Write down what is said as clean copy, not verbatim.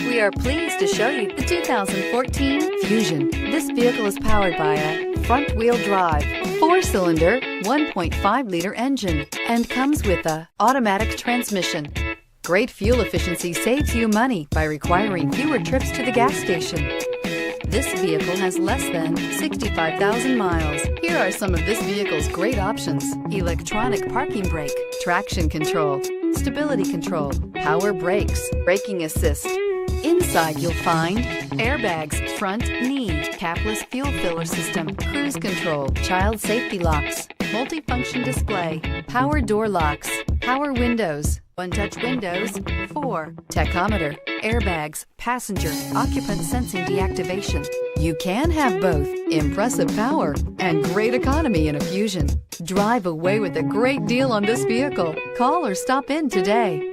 We are pleased to show you the 2014 Fusion. This vehicle is powered by a front-wheel drive, 4-cylinder, 1.5-liter engine, and comes with a automatic transmission. Great fuel efficiency saves you money by requiring fewer trips to the gas station. This vehicle has less than 65,000 miles. Here are some of this vehicle's great options: electronic parking brake, traction control, stability control, power brakes, braking assist. Inside you'll find airbags, front knee, capless fuel filler system, cruise control, child safety locks, multifunction display, power door locks, power windows, one-touch windows, 4, tachometer, airbags, passenger, occupant sensing deactivation. You can have both impressive power and great economy in a Fusion. Drive away with a great deal on this vehicle. Call or stop in today.